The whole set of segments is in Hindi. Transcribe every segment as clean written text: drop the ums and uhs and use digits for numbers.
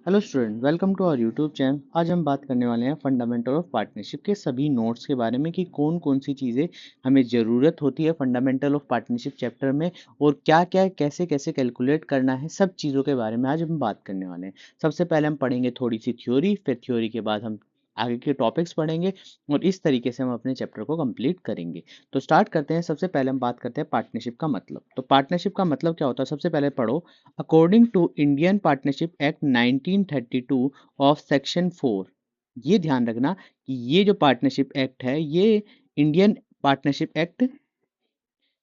Hello student, welcome to our YouTube channel. आज हम बात करने वाले हैं फंडामेंटल ऑफ पार्टनरशिप के सभी नोट्स के बारे में कि कौन कौन सी चीज़ें हमें ज़रूरत होती है फंडामेंटल ऑफ पार्टनरशिप चैप्टर में और क्या क्या कैसे कैसे कैलकुलेट करना है, सब चीज़ों के बारे में आज हम बात करने वाले हैं। सबसे पहले हम पढ़ेंगे थोड़ी सी थ्योरी, फिर थ्योरी के बाद हम आगे के टॉपिक्स पढ़ेंगे और इस तरीके से हम अपने चैप्टर को कंप्लीट करेंगे। तो स्टार्ट करते हैं। सबसे पहले हम बात करते हैं पार्टनरशिप का मतलब। तो पार्टनरशिप का मतलब क्या होता है, सबसे पहले पढ़ो। According to Indian partnership act 1932 of section 4, ये ध्यान रखना कि ये जो पार्टनरशिप एक्ट है ये इंडियन पार्टनरशिप एक्ट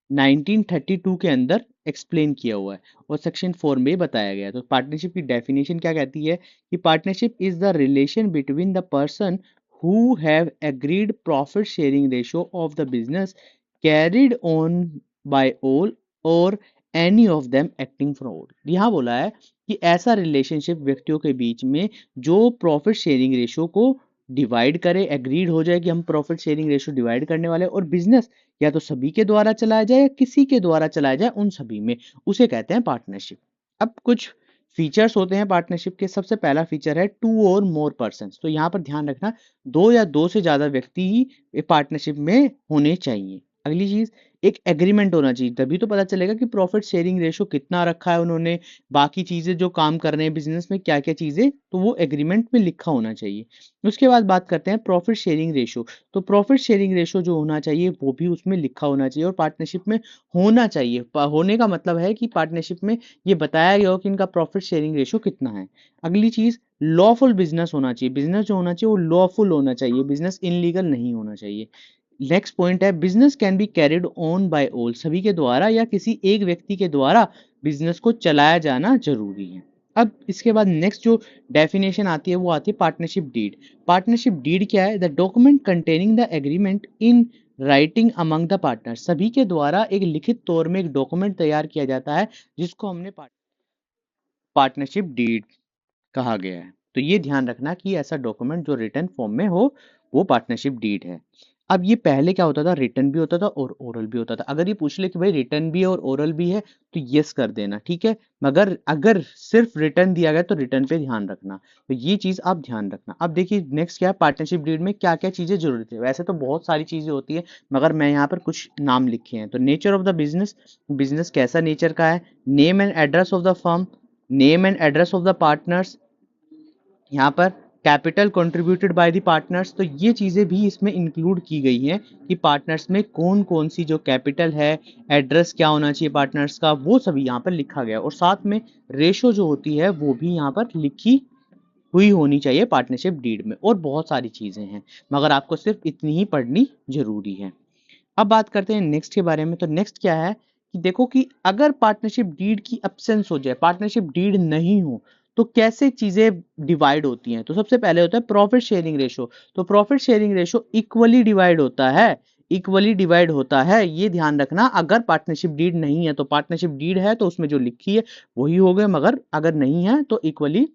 1932 के अंदर एक्सप्लेन किया हुआ है और सेक्शन 4 में बताया गया है। तो पार्टनरशिप की डेफिनेशन क्या कहती है कि partnership is the relation between the person who have agreed profit sharing ratio of the business carried on by all or any of them acting for all. यहाँ बोला है कि ऐसा रिलेशनशिप व्यक्तियों के बीच में जो प्रॉफिट शेयरिंग रेशियो को डिवाइड करे, एग्रीड हो जाए कि हम प्रॉफिट शेयरिंग रेशियो डिवाइड करने वाले, और बिजनेस या तो सभी के द्वारा चलाया जाए या किसी के द्वारा चलाया जाए, उन सभी में, उसे कहते हैं पार्टनरशिप। अब कुछ फीचर्स होते हैं पार्टनरशिप के। सबसे पहला फीचर है टू और मोर पर्सन। तो यहाँ पर ध्यान रखना, दो या दो से ज्यादा व्यक्ति ही पार्टनरशिप में होने चाहिए। अगली चीज, एक एग्रीमेंट होना चाहिए, तभी तो पता चलेगा कि प्रॉफिट शेयरिंग रेशो कितना रखा है उन्होंने, बाकी चीजें जो काम कर रहे हैं बिजनेस में क्या क्या चीजें, तो वो एग्रीमेंट में लिखा होना चाहिए। उसके बाद बात करते हैं प्रॉफिट शेयरिंग रेशो। तो प्रॉफिट शेयरिंग रेशो जो होना चाहिए वो भी उसमें लिखा होना चाहिए और पार्टनरशिप में होना चाहिए। होने का मतलब है कि पार्टनरशिप में ये बताया गया हो कि इनका प्रॉफिट शेयरिंग रेशो कितना है। अगली चीज, लॉफुल बिजनेस होना चाहिए। बिजनेस जो होना चाहिए वो लॉफुल होना चाहिए, बिजनेस इनलीगल नहीं होना चाहिए। नेक्स्ट पॉइंट है business can be carried on by all. सभी के द्वारा या किसी एक व्यक्ति के द्वारा बिजनेस को चलाया जाना जरूरी है। अब इसके बाद नेक्स्ट जो डेफिनेशन आती है वो आती है पार्टनरशिप डीड। पार्टनरशिप डीड क्या है? The document containing the agreement in writing among the partner. सभी के द्वारा एक लिखित तौर में एक डॉक्यूमेंट तैयार किया जाता है जिसको हमने पार्टनरशिप डीड कहा गया है। तो ये ध्यान रखना कि ऐसा डॉक्यूमेंट जो रिटन फॉर्म में हो वो पार्टनरशिप डीड है। अब ये पहले क्या होता था, रिटन भी होता था और ओरल भी होता था। अगर ये पूछ ले कि भाई रिटन भी है और ओरल भी है तो यस कर देना, ठीक है। मगर अगर सिर्फ रिटन दिया गया तो रिटन पे ध्यान रखना। तो ये चीज आप ध्यान रखना। अब देखिए नेक्स्ट क्या है, पार्टनरशिप डीड में क्या क्या चीजें जरूरत है। वैसे तो बहुत सारी चीजें होती है मगर मैं यहाँ पर कुछ नाम लिखे हैं। तो nature of the business, business कैसा नेचर का है। Name and address of the firm, name and address of the partners, यहाँ पर capital contributed by the partners. तो ये चीज़ें भी इसमें इंक्लूड की गई हैं कि पार्टनर्स में कौन कौन सी जो कैपिटल है, एड्रेस क्या होना चाहिए पार्टनर्स का, वो सभी यहाँ पर लिखा गया। और साथ में रेशो जो होती है वो भी यहाँ पर लिखी हुई होनी चाहिए पार्टनरशिप डीड में। और बहुत सारी चीज़ें हैं मगर आपको सिर्फ इतनी ही पढ़नी जरूरी है। अब बात करते हैं नेक्स्ट के बारे में। तो नेक्स्ट क्या है कि देखो कि अगर पार्टनरशिप डीड की एब्सेंस हो जाए, पार्टनरशिप डीड नहीं हो, तो कैसे चीजें डिवाइड होती हैं। तो सबसे पहले होता है प्रॉफिट शेयरिंग रेशो। तो profit sharing ratio equally divide होता है, इक्वली डिवाइड होता है, ये ध्यान रखना। अगर पार्टनरशिप डीड नहीं है तो पार्टनरशिप डीड है तो उसमें जो लिखी है वही हो गए, मगर अगर नहीं है तो इक्वली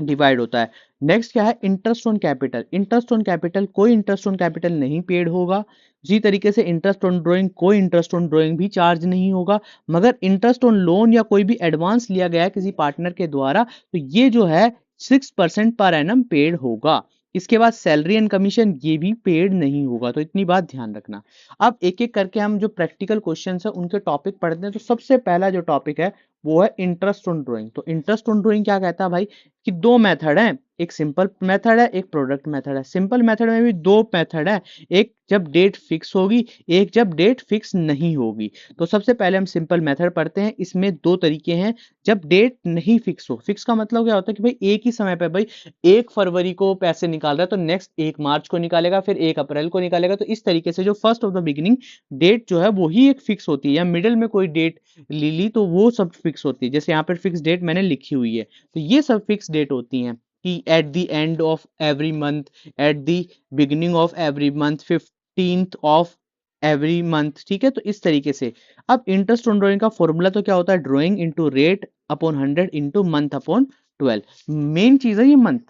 डिवाइड होता है। नेक्स्ट क्या है, interest on capital. Interest on capital, कोई इंटरेस्ट ऑन कैपिटल नहीं पेड होगा। इसी तरीके से इंटरेस्ट ऑन ड्राइंग, कोई इंटरेस्ट ऑन ड्राइंग भी चार्ज नहीं होगा। मगर इंटरेस्ट ऑन लोन या कोई भी एडवांस लिया गया है किसी पार्टनर के द्वारा तो ये जो है 6% पर एनम पेड होगा। इसके बाद सैलरी एंड कमीशन, ये भी पेड नहीं होगा। तो इतनी बात ध्यान रखना। अब एक एक करके हम जो प्रैक्टिकल क्वेश्चन है उनके टॉपिक पढ़ते हैं। तो सबसे पहला जो टॉपिक है वो है इंटरेस्ट ऑन ड्राइंग। तो इंटरेस्ट ऑन ड्राइंग क्या कहता है भाई कि दो मेथड है, एक सिंपल मेथड है एक प्रोडक्ट मेथड है। सिंपल मेथड में भी दो मेथड है, एक जब डेट फिक्स होगी, एक जब डेट फिक्स नहीं होगी। तो सबसे पहले हम सिंपल मेथड पढ़ते हैं। इसमें दो तरीके हैं, जब डेट नहीं फिक्स हो। फिक्स का मतलब क्या होता है कि भाई एक ही समय पे, भाई 1 फरवरी को पैसे निकाल रहा है तो नेक्स्ट 1 मार्च को निकालेगा, फिर 1 अप्रैल को निकालेगा। तो इस तरीके से जो first of the beginning date जो है वो ही एक फिक्स होती है, या मिडिल में कोई डेट ले ली तो वो सब फिक्स होती है। जैसे यहाँ पर फिक्स डेट मैंने लिखी हुई है, तो ये सब फिक्स डेट होती हैं कि at the end of every month, at the beginning of every month, 15th of every month, ठीक है। तो इस तरीके से अब इंटरेस्ट ऑन ड्राइंग का फॉर्मूला तो क्या होता है, drawing into rate upon 100 into month upon 12। Main चीज है ये मंथ,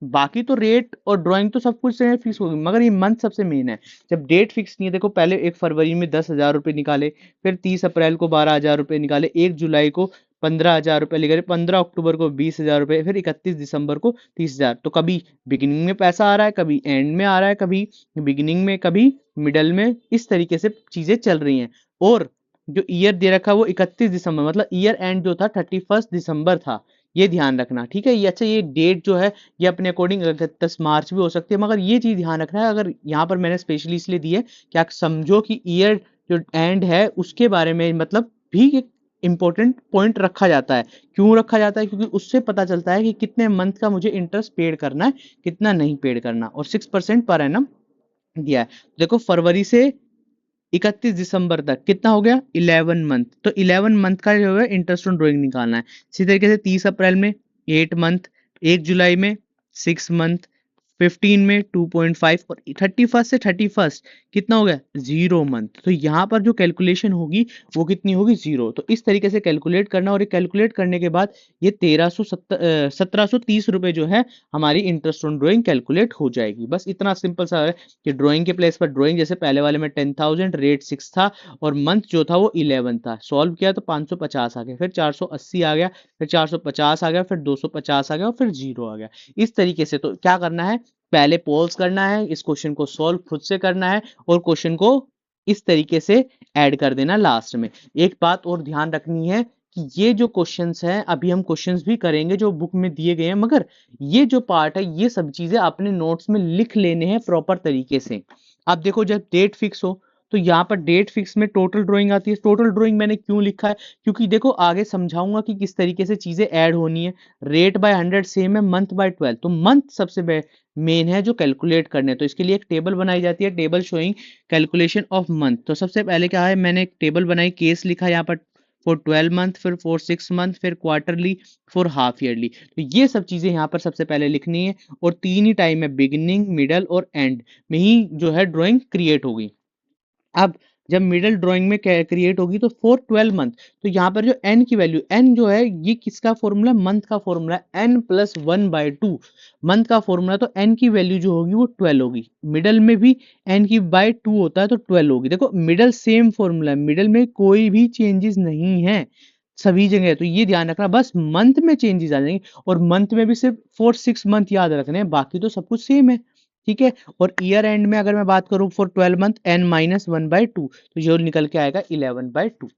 बाकी तो रेट और ड्राइंग तो सब कुछ से फिक्स होगी मगर ये मंथ सबसे मेन है। जब डेट फिक्स नहीं है, देखो पहले 1 फरवरी में 10,000 रुपए निकाले, फिर 30 अप्रैल को 12,000 रुपए निकाले, 1 जुलाई को 15,000 रुपये लिख रहे, 15 अक्टूबर को 20,000 रुपये, फिर 31 दिसंबर को 30,000। तो कभी बिगिनिंग में पैसा आ रहा है, कभी एंड में आ रहा है, कभी बिगिनिंग में, कभी मिडल में, इस तरीके से चीजें चल रही हैं। और जो ईयर दे रखा है वो 31 दिसंबर, मतलब ईयर एंड जो था 31 दिसंबर था, ये ध्यान रखना, ठीक है। ये अच्छा, ये डेट जो है ये अपने अकॉर्डिंग 31 मार्च भी हो सकती है, मगर ये चीज ध्यान रखना है। अगर यहाँ पर मैंने स्पेशली इसलिए दी है कि आप समझो कि ईयर जो एंड है उसके बारे में मतलब भी एक इंपॉर्टेंट पॉइंट रखा जाता है। क्यों रखा जाता है? क्योंकि उससे पता चलता है कि कितने मंथ का मुझे इंटरेस्ट पेड करना है, कितना नहीं पेड करना। और 6% पर एनम दिया है। देखो फरवरी से 31 दिसंबर तक कितना हो गया? 11 मंथ। तो 11 मंथ का जो है इंटरेस्ट ऑन ड्राइंग निकालना है। इसी तरीके से 30 अप्रैल में 8 मंथ, 1 जुलाई में 6 मंथ, 15 में 2.5 और 31 से 31 कितना हो गया? 0 मंथ। तो यहाँ पर जो कैलकुलेशन होगी वो कितनी होगी? 0। तो इस तरीके से कैलकुलेट करना, और ये कैलकुलेट करने के बाद ये 1730 रुपए जो है हमारी इंटरेस्ट ऑन ड्राइंग कैलकुलेट हो जाएगी। बस इतना सिंपल सा है कि ड्राइंग के प्लेस पर ड्राइंग, जैसे पहले वाले में 10,000, रेट 6 था और मंथ जो था वो 11 था। सॉल्व किया तो 550 आ गया, फिर 480 आ गया, फिर 450 आ गया, फिर 250 आ गया और फिर 0 आ गया। इस तरीके से तो क्या करना है, पहले पॉज करना है, इस क्वेश्चन को सॉल्व खुद से करना है और क्वेश्चन को इस तरीके से ऐड कर देना लास्ट में। एक बात और ध्यान रखनी है कि ये जो क्वेश्चंस हैं, अभी हम क्वेश्चंस भी करेंगे जो बुक में दिए गए हैं, मगर ये जो पार्ट है ये सब चीजें अपने नोट्स में लिख लेने हैं प्रॉपर तरीके से। अब देखो जब डेट फिक्स हो तो यहाँ पर डेट फिक्स में टोटल ड्राइंग आती है। टोटल ड्राइंग मैंने क्यों लिखा है? क्योंकि देखो आगे समझाऊंगा कि किस तरीके से चीजें ऐड होनी है। रेट बाय 100 सेम है, मंथ बाय 12, तो मंथ सबसे मेन है जो कैलकुलेट करने। तो इसके लिए एक टेबल बनाई जाती है, table showing calculation of month. तो सबसे पहले क्या है, मैंने एक टेबल बनाई, केस लिखा यहाँ पर फॉर 12 मंथ, फिर फॉर 6 मंथ, फिर क्वार्टरली, फॉर हाफ ईयरली। तो ये सब चीजें यहाँ पर सबसे पहले लिखनी है। और 3 ही टाइम है, बिगिनिंग, मिडल और एंड में ही जो है ड्राइंग क्रिएट होगी। अब जब मिडल ड्राइंग में क्रिएट होगी तो फॉर 12 मंथ, तो यहाँ पर जो एन की वैल्यू, एन जो है ये किसका फॉर्मूला? मंथ का फॉर्मूला, एन प्लस 1/2 मंथ का फॉर्मूला। तो एन की वैल्यू जो होगी वो 12 होगी। मिडल में भी एन की बाय 2 होता है तो 12 होगी। देखो मिडल सेम फॉर्मूला है, मिडल में कोई भी चेंजेस नहीं है सभी जगह। तो ये ध्यान रखना, बस मंथ में चेंजेस आ जाएंगे, और मंथ में भी सिर्फ 4-6 मंथ याद रखने हैं, बाकी तो सब कुछ सेम है, ठीक है। और ईयर एंड में अगर मैं बात करूं फॉर 12 मंथ, n माइनस 1/2, तो ये निकल के आएगा 11/2,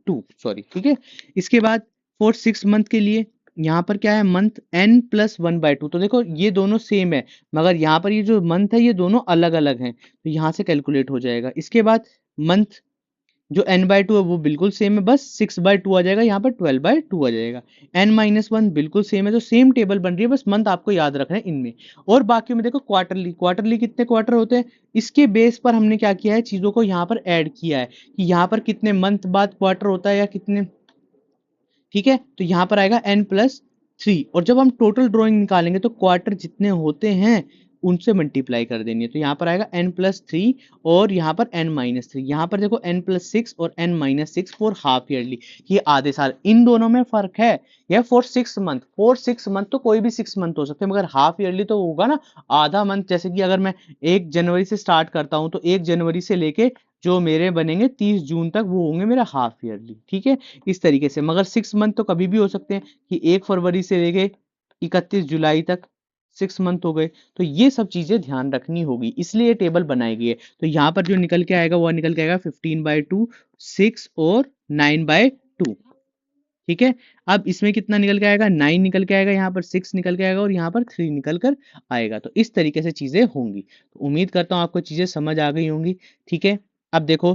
2 सॉरी, ठीक है। इसके बाद फॉर 6 मंथ के लिए यहाँ पर क्या है, मंथ n प्लस 1/2। तो देखो ये दोनों सेम है, मगर यहाँ पर ये जो मंथ है ये दोनों अलग अलग हैं, तो यहाँ से कैलकुलेट हो जाएगा। इसके बाद मंथ जो n/2 है वो बिल्कुल सेम है, बस 6/2 आ जाएगा, यहाँ पर 12/2 आ जाएगा। n-1 बिल्कुल सेम है, तो सेम टेबल बन रही है, बस मंथ आपको याद रखना है इनमें। और बाकी में देखो क्वार्टरली, क्वार्टरली कितने क्वार्टर होते हैं, इसके बेस पर हमने क्या किया है, चीजों को यहाँ पर ऐड किया है कि यहाँ पर कितने मंथ बाद क्वार्टर होता है या कितने, ठीक है। तो यहाँ पर आएगा n+3, और जब हम टोटल ड्राइंग निकालेंगे तो क्वार्टर जितने होते हैं उनसे मल्टीप्लाई कर देंगे, तो यहाँ पर आएगा n+3 और यहाँ पर n-3। यहाँ पर देखो n+6 और n-6 फॉर हाफ ईयरली, ये आधे साल, इन दोनों में फर्क है। यह फॉर 6 मंथ, फॉर 6 मंथ तो कोई भी 6 मंथ हो सकते हैं, मगर हाफ ईयरली तो होगा ना आधा मंथ। जैसे कि अगर मैं 1 जनवरी से स्टार्ट करता हूँ तो 1 जनवरी से लेके जो मेरे बनेंगे 30 जून तक वो होंगे मेरा हाफ ईयरली, ठीक है, इस तरीके से। मगर 6 मंथ तो कभी भी हो सकते हैं कि 1 फरवरी से लेके 31 जुलाई तक 6 मंथ हो गए। तो ये सब चीजें ध्यान रखनी होगी, इसलिए ये टेबल बनाई गई है। तो यहाँ पर जो निकल के आएगा वो निकल के आएगा 15/2, 6 और 9/2, ठीक है। अब इसमें कितना निकल के आएगा, 9 निकल के आएगा, यहाँ पर 6 निकल के आएगा और यहाँ पर 3 निकल कर आएगा। तो इस तरीके से चीजें होंगी। तो उम्मीद करता हूँ आपको चीजें समझ आ गई होंगी, ठीक है। अब देखो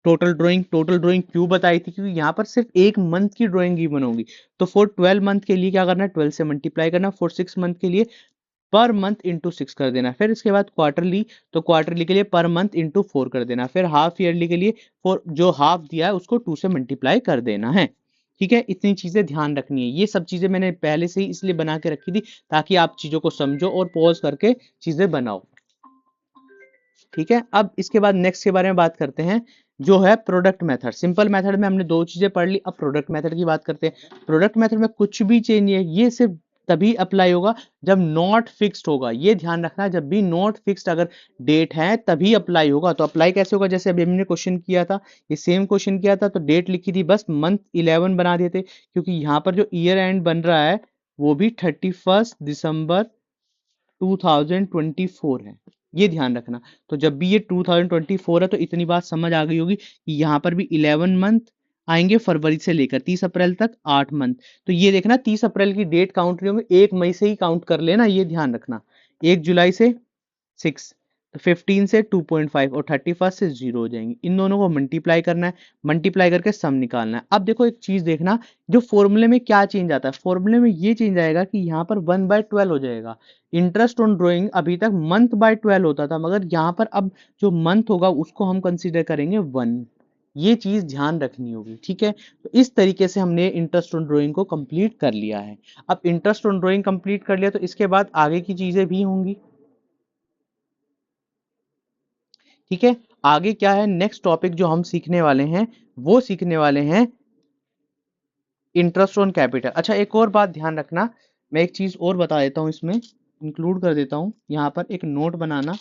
टोटल ड्राइंग, टोटल ड्राइंग क्यों बताई थी, क्योंकि यहाँ पर सिर्फ एक मंथ की ड्राइंग ही बनोगी। तो फॉर 12 मंथ के लिए क्या करना है, 12 से मल्टीप्लाई करना। फॉर 6 मंथ के लिए पर मंथ इंटू 6 कर देना। फिर इसके बाद क्वार्टरली, तो क्वार्टरली के लिए पर मंथ इंटू 4 कर देना। फिर हाफ ईयरली के लिए फॉर जो हाफ दिया है उसको 2 से मल्टीप्लाई कर देना है, ठीक है। इतनी चीजें ध्यान रखनी है। ये सब चीजें मैंने पहले से ही इसलिए बना के रखी थी ताकि आप चीजों को समझो और पॉज करके चीजें बनाओ, ठीक है। अब इसके बाद नेक्स्ट के बारे में बात करते हैं, जो है प्रोडक्ट मेथड। सिंपल मेथड में हमने 2 चीजें पढ़ ली, अब प्रोडक्ट मेथड की बात करते हैं। प्रोडक्ट मेथड में कुछ भी चेंज नहीं है, ये सिर्फ तभी अप्लाई होगा जब नॉट फिक्स्ड होगा। ये ध्यान रखना, जब भी नॉट फिक्स्ड अगर डेट है तभी अप्लाई होगा। तो अप्लाई कैसे होगा, जैसे अभी हमने क्वेश्चन किया था, ये सेम क्वेश्चन किया था, तो डेट लिखी थी, बस मंथ 11 बना देते, क्योंकि यहाँ पर जो ईयर एंड बन रहा है वो भी 31 दिसंबर 2024 है, ये ध्यान रखना। तो जब भी ये 2024 है तो इतनी बात समझ आ गई होगी कि यहाँ पर भी 11 मंथ आएंगे, फरवरी से लेकर 30 अप्रैल तक 8 मंथ। तो ये देखना 30 अप्रैल की डेट काउंट नहीं होगी, 1 मई से ही काउंट कर लेना, ये ध्यान रखना। 1 जुलाई से 6, तो 15 से 2.5 और 31 से 0 हो जाएंगे। इन दोनों को मल्टीप्लाई करना है, मल्टीप्लाई करके सम निकालना है। अब देखो एक चीज देखना, जो फॉर्मूले में क्या चेंज आता है, फॉर्मूले में ये चेंज आएगा कि यहाँ पर 1/12 हो जाएगा। इंटरेस्ट ऑन ड्रॉइंग अभी तक मंथ बाय 12 होता था, मगर यहाँ पर अब जो मंथ होगा उसको हम कंसीडर करेंगे 1। ये चीज ध्यान रखनी होगी, ठीक है। तो इस तरीके से हमने इंटरेस्ट ऑन ड्रॉइंग को कंप्लीट कर लिया है। अब इंटरेस्ट ऑन ड्रॉइंग कंप्लीट कर लिया तो इसके बाद आगे की चीजें भी होंगी, ठीक है। आगे क्या है, नेक्स्ट टॉपिक जो हम सीखने वाले हैं वो सीखने वाले हैं इंटरेस्ट ऑन कैपिटल। अच्छा एक और बात ध्यान रखना, मैं एक चीज और बता देता हूं, इसमें इंक्लूड कर देता हूं, यहाँ पर एक नोट बनाना,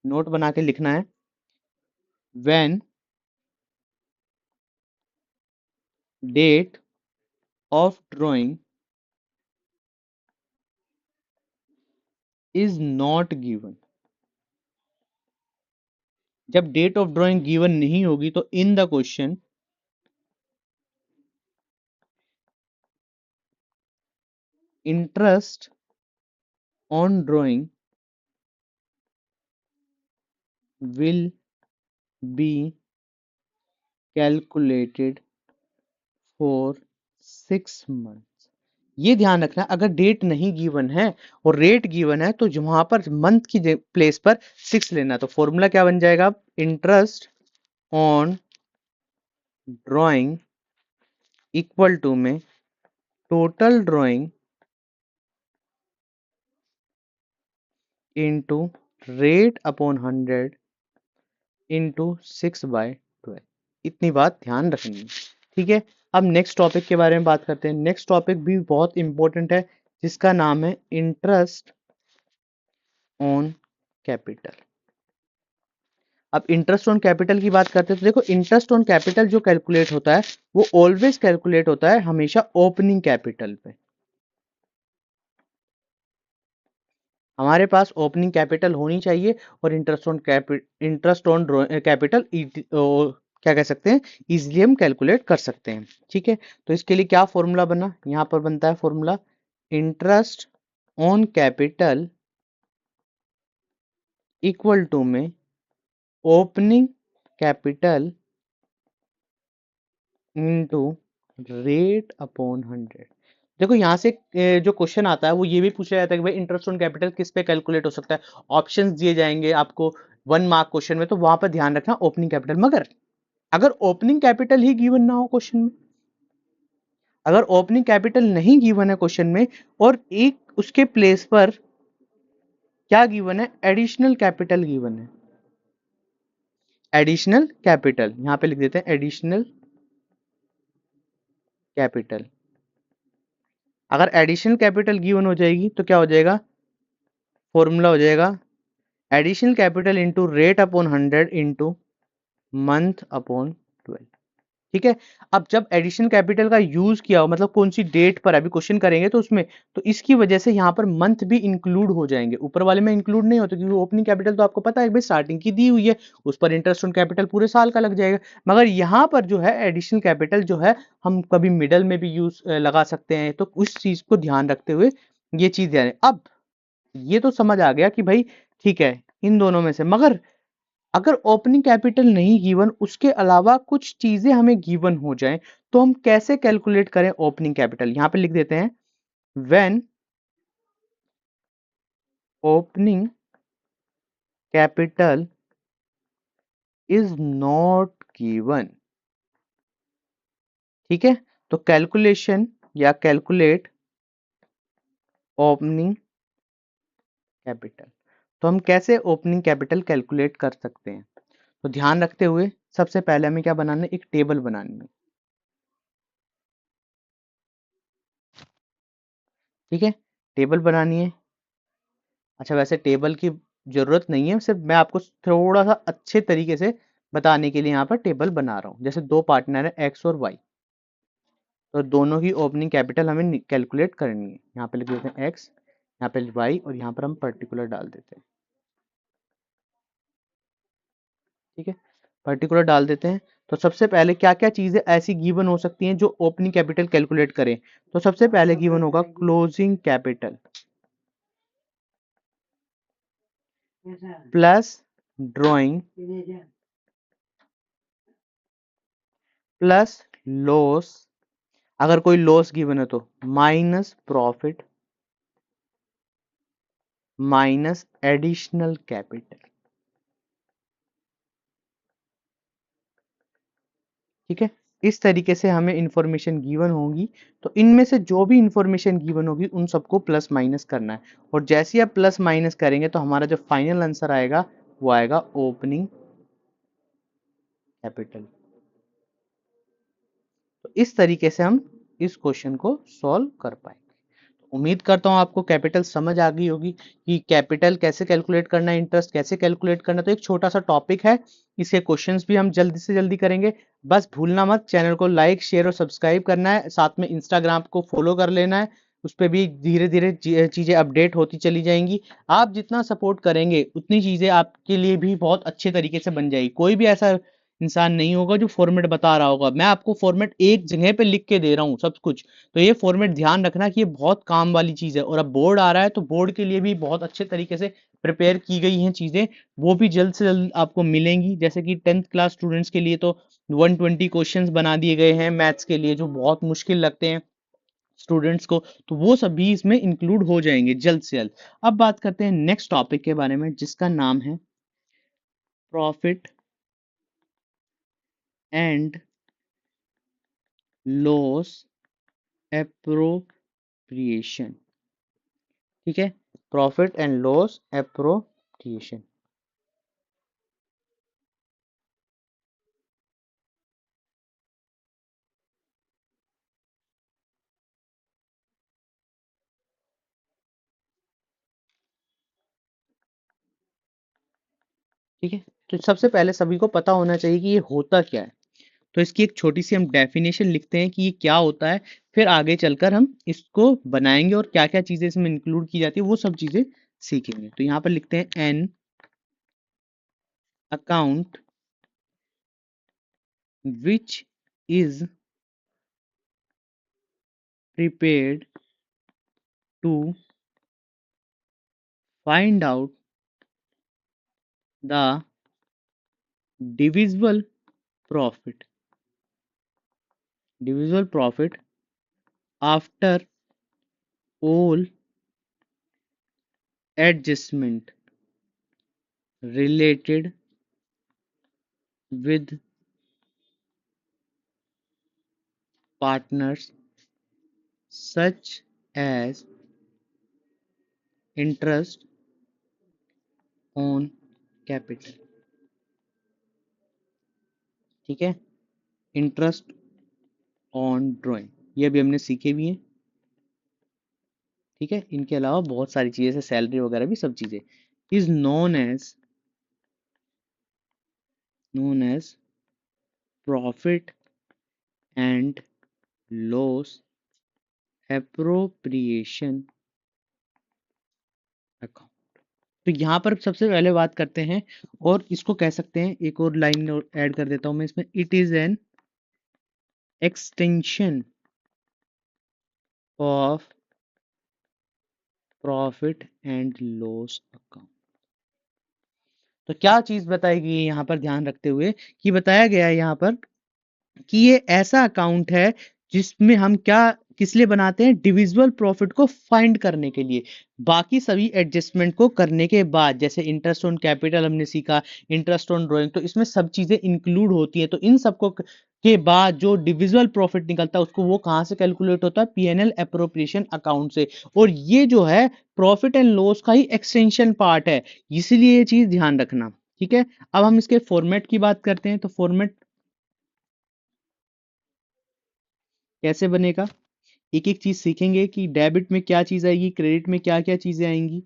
नोट बना के लिखना है, when date of drawing is not given. जब डेट ऑफ ड्राइंग गिवन नहीं होगी तो in the question interest on drawing will be calculated for 6 month. ये ध्यान रखना, अगर डेट नहीं गिवन है और रेट गिवन है तो वहां पर मंथ की प्लेस पर 6 लेना। तो फॉर्मूला क्या बन जाएगा, interest on drawing equal to में total drawing into rate upon 100 into 6/12। इतनी बात ध्यान रखनी है, ठीक है। अब नेक्स्ट टॉपिक के बारे में बात करते हैं। नेक्स्ट टॉपिक भी बहुत इंपॉर्टेंट है, जिसका नाम है इंटरेस्ट ऑन कैपिटल। अब इंटरेस्ट ऑन कैपिटल की बात करते हैं तो देखो, इंटरेस्ट ऑन कैपिटल जो कैलकुलेट होता है वो ऑलवेज कैलकुलेट होता है हमेशा ओपनिंग कैपिटल पे। हमारे पास ओपनिंग कैपिटल होनी चाहिए और इंटरेस्ट ऑन कैपिटल क्या कह सकते हैं, इजिली हम कैलकुलेट कर सकते हैं, ठीक है। तो इसके लिए क्या फॉर्मूला बना, यहाँ पर बनता है formula interest on capital equal to में opening capital into rate upon 100। देखो यहाँ से जो क्वेश्चन आता है वो ये भी पूछा जाता है कि भाई इंटरेस्ट ऑन कैपिटल किस पे कैलकुलेट हो सकता है। ऑप्शंस दिए जाएंगे आपको 1 मार्क क्वेश्चन में, तो वहां पर ध्यान रखना ओपनिंग कैपिटल। मगर अगर ओपनिंग कैपिटल ही गिवन ना हो क्वेश्चन में, अगर ओपनिंग कैपिटल नहीं गिवन है क्वेश्चन में और एक उसके प्लेस पर क्या गिवन है, एडिशनल कैपिटल गिवन है, एडिशनल कैपिटल यहाँ पे लिख देते हैं एडिशनल कैपिटल। अगर एडिशनल कैपिटल गिवन हो जाएगी तो क्या हो जाएगा, फॉर्मूला हो जाएगा additional capital into rate upon 100 into month upon 12, ठीक है। अब जब एडिशनल कैपिटल का यूज किया हो, मतलब कौन सी डेट पर अभी क्वेश्चन करेंगे तो उसमें, तो इसकी वजह से यहाँ पर मंथ भी इंक्लूड हो जाएंगे, ऊपर वाले में इंक्लूड नहीं होते, क्योंकि ओपनिंग कैपिटल तो आपको पता है भाई स्टार्टिंग की दी हुई है, उस पर इंटरेस्ट ऑन कैपिटल पूरे साल का लग जाएगा। मगर यहाँ पर जो है एडिशनल कैपिटल जो है हम कभी मिडल में भी यूज लगा सकते हैं, तो उस चीज को ध्यान रखते हुए ये चीज ध्यान। अब ये तो समझ आ गया कि भाई ठीक है इन दोनों में से, मगर अगर ओपनिंग कैपिटल नहीं गिवन, उसके अलावा कुछ चीजें हमें गिवन हो जाएं, तो हम कैसे कैलकुलेट करें ओपनिंग कैपिटल। यहां पे लिख देते हैं when opening capital is not given, ठीक है। तो कैलकुलेशन या कैलकुलेट ओपनिंग कैपिटल, तो हम कैसे ओपनिंग कैपिटल कैलकुलेट कर सकते हैं। तो ध्यान रखते हुए सबसे पहले हमें क्या बनाना है, एक टेबल बनानी है। ठीक है, टेबल बनानी है। अच्छा, वैसे टेबल की जरूरत नहीं है, सिर्फ मैं आपको थोड़ा सा अच्छे तरीके से बताने के लिए यहाँ पर टेबल बना रहा हूँ। जैसे दो पार्टनर है एक्स और वाई, तो दोनों की ओपनिंग कैपिटल हमें कैलकुलेट करनी है। यहाँ पे लिख देते हैं एक्स, यहाँ पे वाई, और यहाँ पर हम पर्टिकुलर डाल देते हैं। ठीक है, पर्टिकुलर डाल देते हैं। तो सबसे पहले क्या क्या चीजें ऐसी गिवन हो सकती हैं जो ओपनिंग कैपिटल कैलकुलेट करें? तो सबसे पहले गिवन होगा closing capital plus drawing plus loss, अगर कोई लॉस गिवन है तो minus profit minus additional capital. ठीक है, इस तरीके से हमें इंफॉर्मेशन गिवन होगी। तो इनमें से जो भी इंफॉर्मेशन गिवन होगी उन सबको प्लस माइनस करना है, और जैसे ही आप प्लस माइनस करेंगे तो हमारा जो फाइनल आंसर आएगा वो आएगा ओपनिंग कैपिटल। तो इस तरीके से हम इस क्वेश्चन को सॉल्व कर पाएंगे। उम्मीद करता हूँ आपको कैपिटल समझ आ गई होगी कि कैपिटल कैसे कैलकुलेट करना है, इंटरेस्ट कैसे कैलकुलेट करना है। तो एक छोटा सा टॉपिक है, इसके क्वेश्चंस भी हम जल्दी से जल्दी करेंगे। बस भूलना मत चैनल को लाइक शेयर और सब्सक्राइब करना है, साथ में इंस्टाग्राम को फॉलो कर लेना है। उस पर भी धीरे धीरे चीजें अपडेट होती चली जाएंगी। आप जितना सपोर्ट करेंगे उतनी चीजें आपके लिए भी बहुत अच्छे तरीके से बन जाएगी। कोई भी ऐसा इंसान नहीं होगा जो फॉर्मेट बता रहा होगा, मैं आपको फॉर्मेट एक जगह पे लिख के दे रहा हूँ सब कुछ। तो ये फॉर्मेट ध्यान रखना कि ये बहुत काम वाली चीज है। और अब बोर्ड आ रहा है तो बोर्ड के लिए भी बहुत अच्छे तरीके से प्रिपेयर की गई हैं चीजें, वो भी जल्द से जल्द आपको मिलेंगी। जैसे कि 10th क्लास स्टूडेंट्स के लिए तो 120 क्वेश्चंस बना दिए गए हैं मैथ्स के लिए, जो बहुत मुश्किल लगते हैं स्टूडेंट्स को, तो वो सभी इसमें इंक्लूड हो जाएंगे जल्द से जल्द। अब बात करते हैं नेक्स्ट टॉपिक के बारे में, जिसका नाम है प्रॉफिट एंड लॉस एप्रोप्रिएशन। ठीक है, प्रॉफिट एंड लॉस एप्रोप्रिएशन। ठीक है, तो सबसे पहले सभी को पता होना चाहिए कि ये होता क्या है। तो इसकी एक छोटी सी हम डेफिनेशन लिखते हैं कि ये क्या होता है, फिर आगे चलकर हम इसको बनाएंगे और क्या क्या चीजें इसमें इंक्लूड की जाती है वो सब चीजें सीखेंगे। तो यहाँ पर लिखते हैं an account which is prepared to find out the divisible profit divisible profit after all adjustment related with partners such as interest on capital। ठीक है, इंटरेस्ट ऑन ड्राइंग ये भी हमने सीखे भी हैं। ठीक है, इनके अलावा बहुत सारी चीजें जैसे सैलरी वगैरह भी सब चीजें is known as profit and loss appropriation account. तो यहाँ पर सबसे पहले बात करते हैं, और इसको कह सकते हैं, एक और लाइन ऐड कर देता हूं मैं इसमें, it is an extension of profit and loss account. तो क्या चीज बताई गई है यहाँ पर ध्यान रखते हुए, कि बताया गया है यहाँ पर कि ये ऐसा अकाउंट है जिसमें हम क्या किस लिए बनाते हैं, डिविजिबल प्रॉफिट को फाइंड करने के लिए। बाकी सभी एडजस्टमेंट को करने के बाद, जैसे इंटरेस्ट ऑन कैपिटल हमने सीखा, इंटरेस्ट ऑन ड्राइंग, तो इसमें सब चीजें इंक्लूड होती हैं। तो इन सबको के बाद जो डिविजिबल प्रॉफिट निकलता है उसको वो कहाँ से कैलकुलेट होता है, पीएनएल एप्रोप्रिएशन अकाउंट से। और ये जो है प्रॉफिट एंड लॉस का ही एक्सटेंशन पार्ट है, इसीलिए ये चीज ध्यान रखना। ठीक है, अब हम इसके फॉर्मेट की बात करते हैं। तो फॉर्मेट कैसे बनेगा, एक एक चीज सीखेंगे कि डेबिट में क्या चीज आएगी, क्रेडिट में क्या क्या चीजें आएंगी।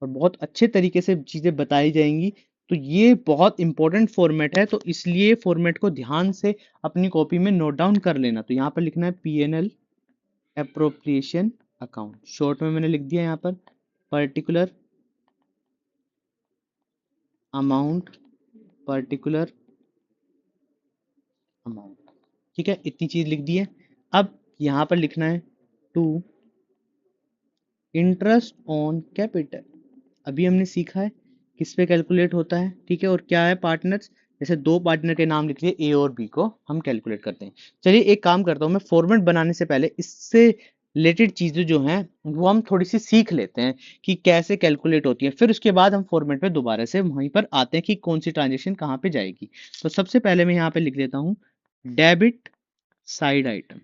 और बहुत अच्छे तरीके से चीजें बताई जाएंगी। तो ये बहुत इंपॉर्टेंट फॉर्मेट है, तो इसलिए फॉर्मेट को ध्यान से अपनी कॉपी में नोट डाउन कर लेना। तो यहाँ पर लिखना है पीएनएल एप्रोप्रिएशन अकाउंट, शॉर्ट में मैंने लिख दिया यहाँ पर पर्टिकुलर अमाउंट, पर्टिकुलर अमाउंट। ठीक है, इतनी चीज लिख दी है। अब यहाँ पर लिखना है टू इंटरेस्ट ऑन कैपिटल। अभी हमने सीखा है किस पे कैलकुलेट होता है, ठीक है, और क्या है पार्टनर्स। जैसे दो पार्टनर के नाम लिख लिए ए और बी को हम कैलकुलेट करते हैं। चलिए एक काम करता हूँ, मैं फॉर्मेट बनाने से पहले इससे रिलेटेड चीजें जो हैं वो हम थोड़ी सी सीख लेते हैं कि कैसे कैलकुलेट होती है, फिर उसके बाद हम फॉर्मेट पे दोबारा से वहीं पर आते हैं कि कौन सी ट्रांजेक्शन कहाँ पे जाएगी। तो सबसे पहले मैं यहाँ पे लिख देता हूँ डेबिट साइड आइटम।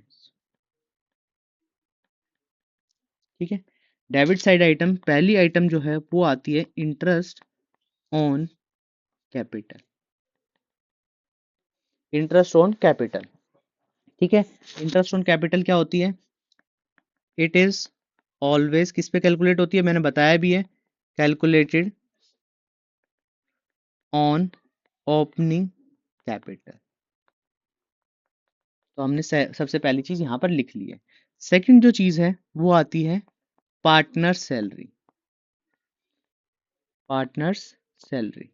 ठीक है, डेबिट साइड आइटम, पहली आइटम जो है वो आती है interest on capital, interest on capital. ठीक है, इंटरेस्ट ऑन कैपिटल क्या होती है, इट इज ऑलवेज किस पे कैलकुलेट होती है, मैंने बताया भी है, कैलकुलेटेड ऑन ओपनिंग कैपिटल। तो हमने सबसे पहली चीज यहां पर लिख ली है। सेकंड जो चीज है वो आती है partner salary, partners salary.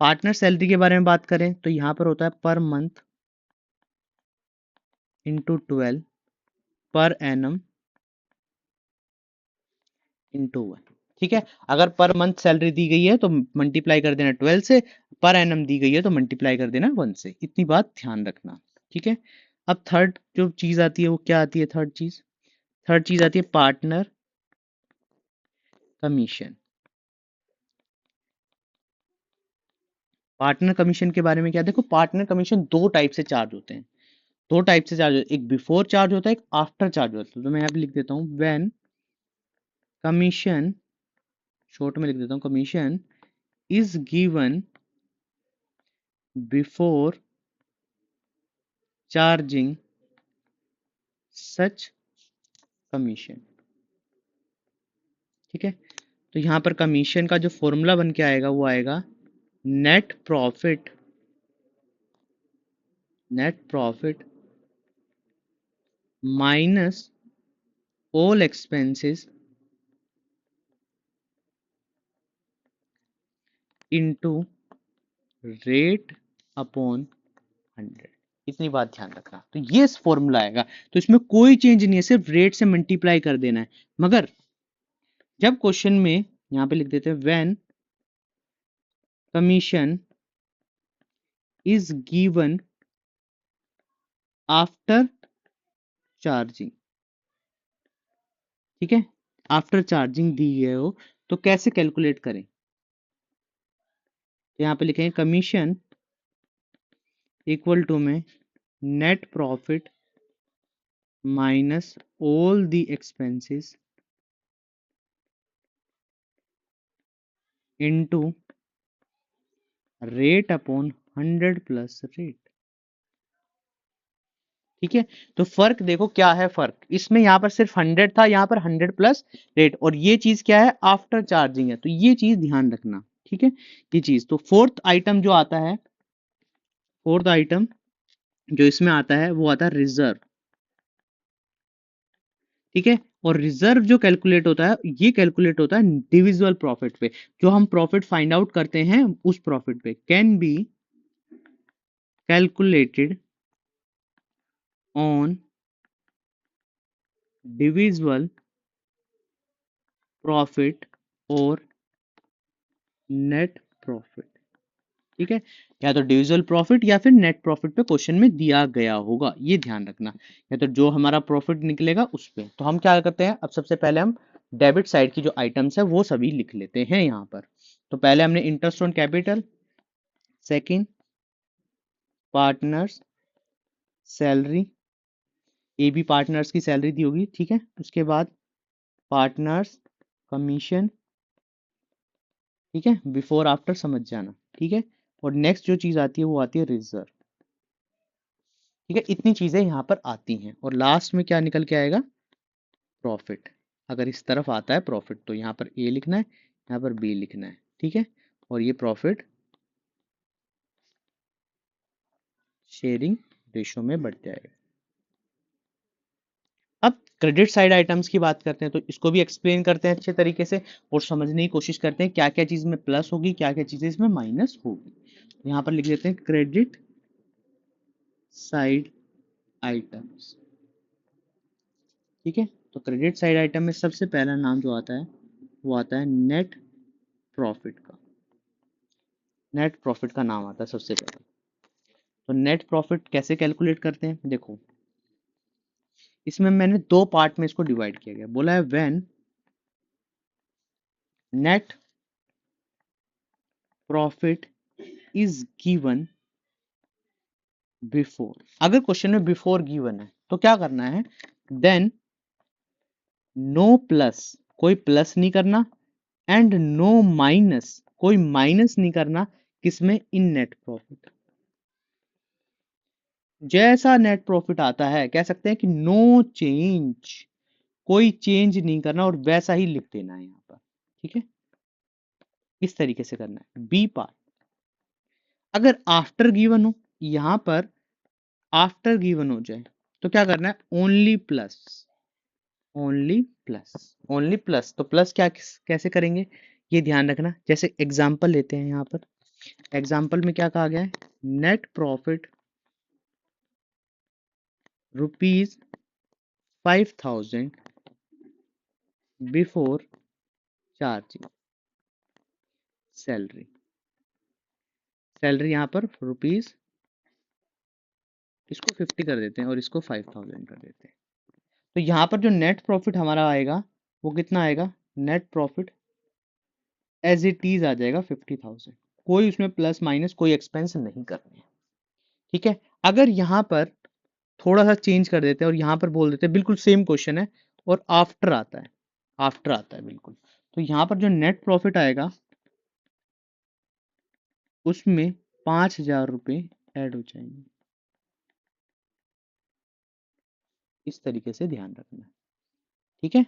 Partner salary के बारे में बात करें तो यहां पर होता है per month into 12 per annum into 1। ठीक है, अगर पर मंथ सैलरी दी गई है तो मल्टीप्लाई कर देना 12 से, पर एनम दी गई है तो मल्टीप्लाई कर देना 1 से। इतनी बात ध्यान रखना। ठीक है, अब थर्ड जो चीज आती है वो क्या आती है, थर्ड चीज, थर्ड चीज आती है पार्टनर कमीशन। पार्टनर कमीशन के बारे में क्या, देखो पार्टनर कमीशन दो टाइप से चार्ज होते हैं, दो टाइप से चार्ज होते हैं, एक बिफोर चार्ज होता है, एक आफ्टर चार्ज होता है। तो मैं यहाँ पे लिख देता हूँ व्हेन कमीशन, शॉर्ट में लिख देता हूँ commission is given before charging such commission. ठीक है, तो यहाँ पर कमीशन का जो फॉर्मूला बन के आएगा वो आएगा net profit, net profit minus all expenses into rate upon 100। इतनी बात ध्यान रखना। तो ये फॉर्मूला आएगा, तो इसमें कोई चेंज नहीं है, सिर्फ रेट से मल्टीप्लाई कर देना है। मगर जब क्वेश्चन में यहां पे लिख देते हैं when commission is given after charging, ठीक है, आफ्टर चार्जिंग दी गए हो, तो कैसे कैलकुलेट करें। तो यहाँ पे लिखेंगे कमीशन इक्वल टू में net profit minus all the expenses into rate upon 100 plus rate. ठीक है, तो फर्क देखो क्या है, फर्क इसमें यहाँ पर सिर्फ 100 था, यहाँ पर 100 प्लस रेट, और ये चीज क्या है आफ्टर चार्जिंग है, तो ये चीज ध्यान रखना। ठीक है, ये चीज। तो फोर्थ आइटम जो आता है, फोर्थ आइटम जो इसमें आता है वो आता है रिजर्व। ठीक है, और रिजर्व जो कैलकुलेट होता है ये कैलकुलेट होता है डिविजिबल प्रॉफिट पे, जो हम प्रॉफिट फाइंड आउट करते हैं उस प्रॉफिट पे, can be calculated on divisible profit और नेट प्रॉफिट। ठीक है, या तो डिविजिबल प्रॉफिट या फिर नेट प्रॉफिट पे क्वेश्चन में दिया गया होगा, ये ध्यान रखना, या तो जो हमारा प्रॉफिट निकलेगा उस पे। तो हम क्या करते हैं, अब सबसे पहले हम डेबिट साइड की जो आइटम्स है वो सभी लिख लेते हैं यहाँ पर। तो पहले हमने interest on capital, second partners salary, A B partners की सैलरी दी होगी, ठीक है, उसके बाद पार्टनर्स कमीशन, ठीक है, बिफोर आफ्टर समझ जाना, ठीक है। और नेक्स्ट जो चीज आती है वो आती है रिजर्व, ठीक है। इतनी चीजें यहाँ पर आती हैं और लास्ट में क्या निकल के आएगा, प्रॉफिट। अगर इस तरफ आता है प्रॉफिट तो यहाँ पर ए लिखना है, यहाँ पर बी लिखना है, ठीक है। और ये प्रॉफिट शेयरिंग रेशो में बढ़ जाएगा। अब क्रेडिट साइड आइटम्स की बात करते हैं, तो इसको भी एक्सप्लेन करते हैं अच्छे तरीके से और समझने की कोशिश करते हैं क्या क्या चीज में प्लस होगी, क्या क्या चीजें इसमें माइनस होगी। यहाँ पर लिख देते हैं क्रेडिट साइड आइटम्स, ठीक है। तो क्रेडिट साइड आइटम में सबसे पहला नाम जो आता है वो आता है नेट प्रॉफिट का। नेट प्रॉफिट का नाम आता है सबसे पहले। तो नेट प्रॉफिट कैसे कैलकुलेट करते हैं, देखो इसमें मैंने दो पार्ट में इसको डिवाइड किया गया, बोला है when net profit is given before. अगर क्वेश्चन में बिफोर गिवन है तो क्या करना है, देन नो प्लस, कोई प्लस नहीं करना, एंड नो माइनस, कोई माइनस नहीं करना, किसमें, इन नेट प्रॉफिट। जैसा नेट प्रॉफिट आता है कह सकते हैं कि नो चेंज, कोई चेंज नहीं करना और वैसा ही लिख देना है यहाँ पर, ठीक है। इस तरीके से करना है। बी पार्ट, अगर आफ्टर गिवन हो, यहां पर आफ्टर गिवन हो जाए तो क्या करना है, only plus, only plus, only plus. तो प्लस क्या कैसे करेंगे ये ध्यान रखना। जैसे एग्जांपल लेते हैं, यहाँ पर एग्जांपल में क्या कहा गया है, net profit rupees 5000 before charging salary. Salary यहाँ पर रुपीज, इसको 50 कर देते हैं और इसको 5000 कर देते हैं। तो यहाँ पर जो नेट प्रॉफिट हमारा आएगा वो कितना आएगा, net profit as it is आ जाएगा 50,000। कोई उसमें प्लस माइनस कोई एक्सपेंस नहीं करनी है, ठीक है। अगर यहाँ पर थोड़ा सा चेंज कर देते हैं और यहाँ पर बोल देते हैं बिल्कुल सेम क्वेश्चन है और आफ्टर आता है, आफ्टर आता है बिल्कुल, तो यहाँ पर जो नेट प्रॉफिट आएगा उसमें 5,000 रुपये ऐड हो जाएंगे। इस तरीके से ध्यान रखना, ठीक है।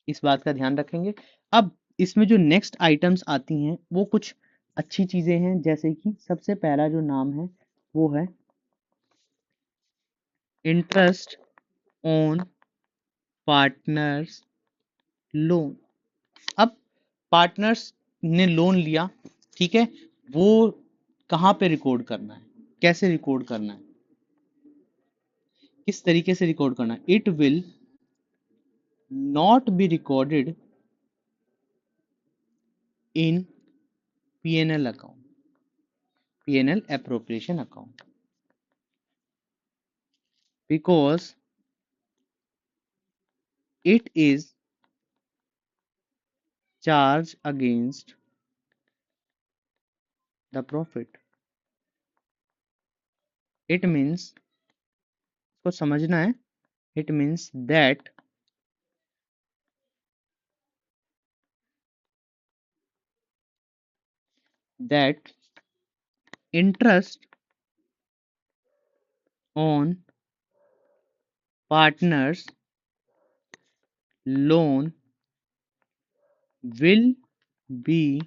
इस बात का ध्यान रखेंगे। अब इसमें जो नेक्स्ट आइटम्स आती हैं वो कुछ अच्छी चीजें हैं, जैसे कि सबसे पहला जो नाम है वो है इंटरेस्ट ऑन पार्टनर्स लोन। अब पार्टनर्स ने लोन लिया, ठीक है, वो कहाँ पे रिकॉर्ड करना है, कैसे रिकॉर्ड करना है, किस तरीके से रिकॉर्ड करना है, it will not be recorded in PNL account, PNL appropriation account, because it is charged against the profit। it means, को समझना है, it means that interest on partners loan will be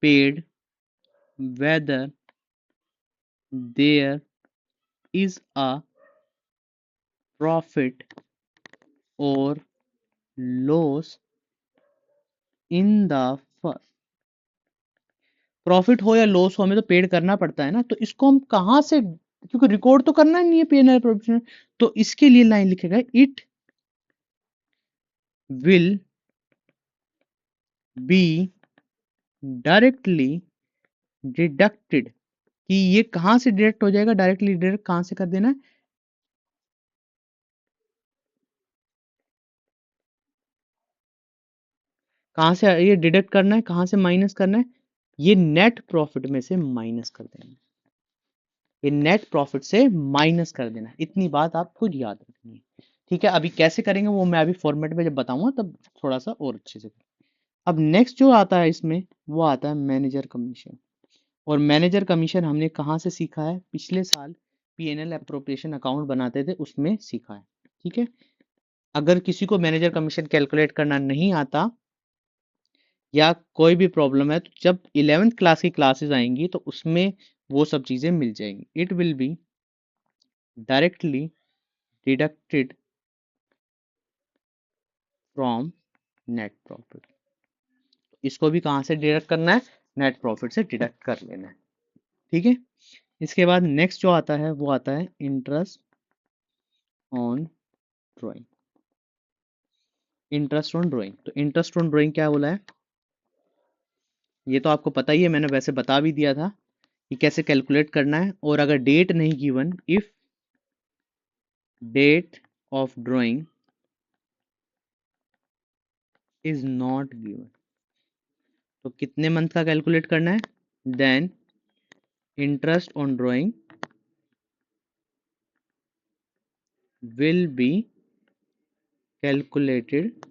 paid whether there is a profit or loss in the firm। Profit हो या लॉस हो हमें तो पेड करना पड़ता है ना, तो इसको हम कहां से, क्योंकि रिकॉर्ड तो करना नहीं है पीएनएल प्रोविजन, तो इसके लिए लाइन लिखेगा it will be directly deducted, कि ये कहां से डिडक्ट हो जाएगा, डायरेक्टली डिडक्ट कहां से कर देना है, कहां से ये डिडक्ट करना है, कहां से माइनस करना है, ये नेट प्रॉफिट में से माइनस कर देना है, ये नेट प्रॉफिट से माइनस कर देना है। इतनी बात आपको याद रखनी है, ठीक है, अभी कैसे करेंगे वो मैं अभी फॉर्मेट में जब बताऊंगा तब थोड़ा सा और अच्छे से। अब नेक्स्ट जो आता है इसमें वो आता है मैनेजर कमीशन। और मैनेजर कमीशन हमने कहाँ से सीखा है, पिछले साल पीएनएल अप्रोप्रिएशन अकाउंट बनाते थे उसमें सीखा है। ठीक है, अगर किसी को मैनेजर कमीशन कैलकुलेट करना नहीं आता या कोई भी प्रॉब्लम है तो जब 11th क्लास की क्लासेस आएंगी तो उसमें वो सब चीजें मिल जाएंगी। It will be directly deducted from net profit. इसको भी कहाँ से डिडक्ट करना है, नेट प्रॉफिट से डिडक्ट कर लेना है। ठीक है, इसके बाद नेक्स्ट जो आता है वो आता है interest on drawing. Interest on drawing, तो इंटरेस्ट ऑन ड्राइंग क्या बोला है, ये तो आपको पता ही है, मैंने वैसे बता भी दिया था कि कैसे कैलकुलेट करना है। और अगर डेट नहीं given, if date of drawing is not given, तो कितने मंथ का कैलकुलेट करना है, then interest on drawing will be calculated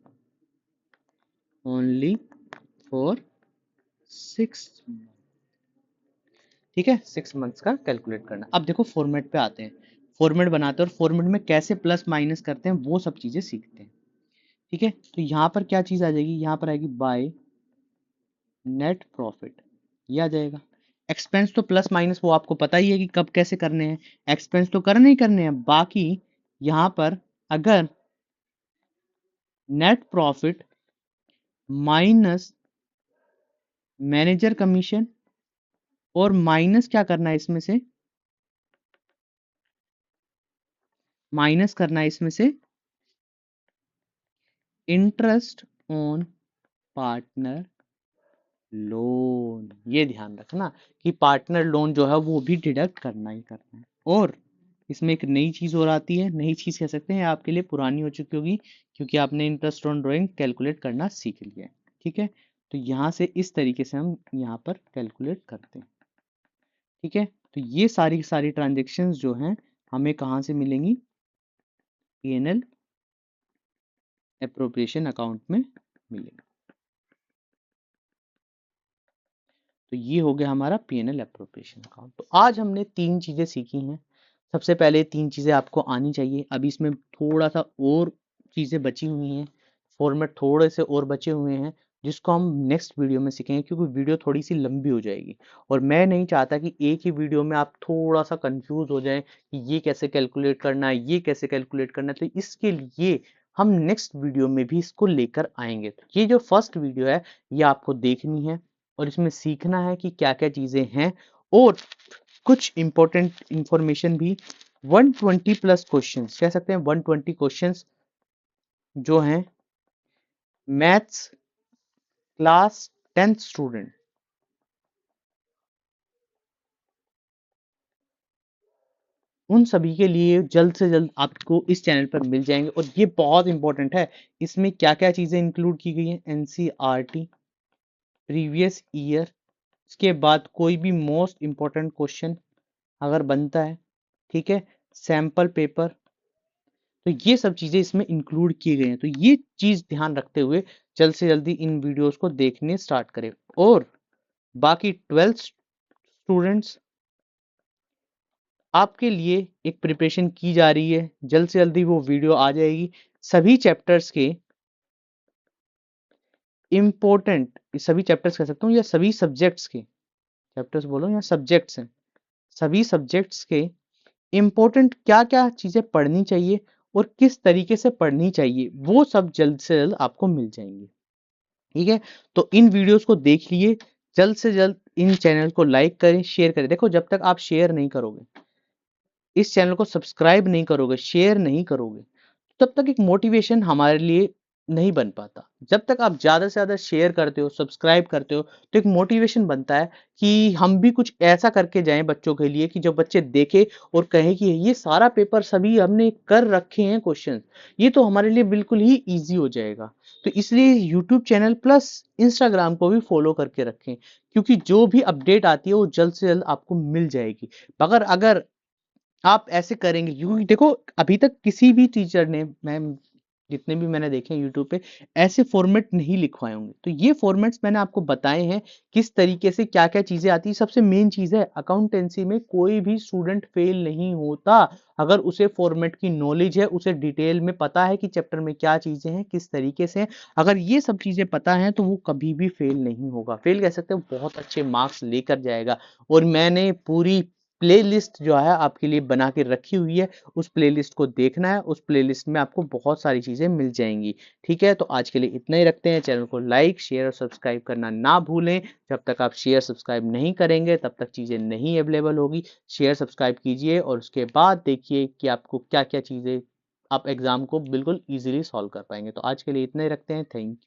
only for 6। ठीक है, 6 मंथ्स का कैलकुलेट करना। अब देखो फॉर्मेट पे आते हैं, फॉर्मेट बनाते हैं और फॉर्मेट में कैसे प्लस माइनस करते हैं वो सब चीजें सीखते हैं। ठीक है, तो यहाँ पर क्या चीज आ जाएगी, यहाँ पर आएगी बाय नेट प्रॉफिट, ये आ जाएगा। एक्सपेंस तो प्लस माइनस वो आपको पता ही है कि कब कैसे करने हैं, एक्सपेंस तो करने ही करने हैं। बाकी यहाँ पर अगर net profit minus manager commission और माइनस क्या करना है इसमें से, माइनस करना है इसमें से इंटरेस्ट ऑन पार्टनर लोन। ये ध्यान रखना कि पार्टनर लोन जो है वो भी डिडक्ट करना ही करना है। और इसमें एक नई चीज और आती है, नई चीज कह सकते हैं, आपके लिए पुरानी हो चुकी होगी क्योंकि आपने इंटरेस्ट ऑन ड्राइंग कैलकुलेट करना सीख लिया है। ठीक है, तो यहाँ से इस तरीके से हम यहाँ पर कैलकुलेट करते हैं। ठीक है, तो ये सारी सारी ट्रांजेक्शन्स जो हैं हमें कहाँ से मिलेंगी, पीएनएल एप्रोप्रिएशन अकाउंट में मिलेंगी। तो ये हो गया हमारा पीएनएल एप्रोप्रिएशन अकाउंट। तो आज हमने 3 चीजें सीखी हैं। सबसे पहले 3 चीजें आपको आनी चाहिए। अभी इसमें थोड़ा सा और चीजें बची हुई हैं, फॉर्मेट थोड़े से और बचे हुए हैं जिसको हम नेक्स्ट वीडियो में सीखेंगे क्योंकि वीडियो थोड़ी सी लंबी हो जाएगी और मैं नहीं चाहता कि एक ही वीडियो में आप थोड़ा सा कंफ्यूज हो जाएं कि ये कैसे कैलकुलेट करना है, ये कैसे कैलकुलेट करना है। तो इसके लिए हम नेक्स्ट वीडियो में भी इसको लेकर आएंगे। तो ये जो फर्स्ट वीडियो है ये आपको देखनी है और इसमें सीखना है कि क्या क्या चीजें हैं और कुछ इंपॉर्टेंट इंफॉर्मेशन भी। 120 प्लस क्वेश्चंस कह सकते हैं, 120 क्वेश्चंस जो हैं मैथ्स क्लास 10th स्टूडेंट, उन सभी के लिए जल्द से जल्द आपको इस चैनल पर मिल जाएंगे। और ये बहुत इंपॉर्टेंट है, इसमें क्या क्या चीजें इंक्लूड की गई हैं, एनसीईआरटी, प्रीवियस ईयर, इसके बाद कोई भी मोस्ट इंपॉर्टेंट क्वेश्चन अगर बनता है, ठीक है, सैंपल पेपर, तो ये सब चीजें इसमें इंक्लूड की गई हैं। तो ये चीज ध्यान रखते हुए जल्द से जल्दी इन वीडियोस को देखने स्टार्ट करें। और बाकी 12th स्टूडेंट्स आपके लिए एक प्रिपरेशन की जा रही है, जल्द से जल्दी वो वीडियो आ जाएगी। सभी चैप्टर्स के इम्पोर्टेंट, सभी चैप्टर्स कह सकता हूँ या सभी सब्जेक्ट्स के, चैप्टर्स बोलो या सब्जेक्ट्स हैं, सभी सब्जेक्ट्स के इम्पोर्टेंट क्या क्या चीजें पढ़नी चाहिए और किस तरीके से पढ़नी चाहिए वो सब जल्द से जल्द आपको मिल जाएंगे। ठीक है, तो इन वीडियोस को देख लिए, जल्द से जल्द इन चैनल को लाइक करें, शेयर करें। देखो जब तक आप शेयर नहीं करोगे, इस चैनल को सब्सक्राइब नहीं करोगे, शेयर नहीं करोगे, तब तक एक मोटिवेशन हमारे लिए नहीं बन पाता। जब तक आप ज्यादा से ज्यादा शेयर करते हो, सब्सक्राइब करते हो, तो एक मोटिवेशन बनता है कि हम भी कुछ ऐसा करके जाएं बच्चों के लिए कि जब बच्चे देखें और कहें कि ये सारा पेपर सभी हमने कर रखे हैं क्वेश्चन, ये तो हमारे लिए बिल्कुल ही ईजी हो जाएगा। तो इसलिए यूट्यूब चैनल प्लस इंस्टाग्राम को भी फॉलो करके रखें क्योंकि जो भी अपडेट आती है वो जल्द से जल्द आपको मिल जाएगी। मगर अगर आप ऐसे करेंगे क्योंकि देखो अभी तक किसी भी टीचर ने, मैं जितने भी मैंने देखे यूट्यूब पे, ऐसे फॉर्मेट नहीं लिखवाए होंगे। तो ये फॉर्मेट्स मैंने आपको बताए हैं किस तरीके से क्या क्या चीजें आती है। सबसे मेन चीज है, अकाउंटेंसी में कोई भी स्टूडेंट फेल नहीं होता अगर उसे फॉर्मेट की नॉलेज है, उसे डिटेल में पता है कि चैप्टर में क्या चीजें हैं, किस तरीके से हैं। अगर ये सब चीजें पता है तो वो कभी भी फेल नहीं होगा। फेल कह सकते हो, बहुत अच्छे मार्क्स लेकर जाएगा। और मैंने पूरी प्लेलिस्ट जो है आपके लिए बना के रखी हुई है, उस प्लेलिस्ट को देखना है। उस प्लेलिस्ट में आपको बहुत सारी चीजें मिल जाएंगी। ठीक है, तो आज के लिए इतना ही रखते हैं। चैनल को लाइक शेयर और सब्सक्राइब करना ना भूलें। जब तक आप शेयर सब्सक्राइब नहीं करेंगे तब तक चीजें नहीं अवेलेबल होगी। शेयर सब्सक्राइब कीजिए और उसके बाद देखिए कि आपको क्या क्या चीजें, आप एग्जाम को बिल्कुल इजीली सॉल्व कर पाएंगे। तो आज के लिए इतना ही रखते हैं। थैंक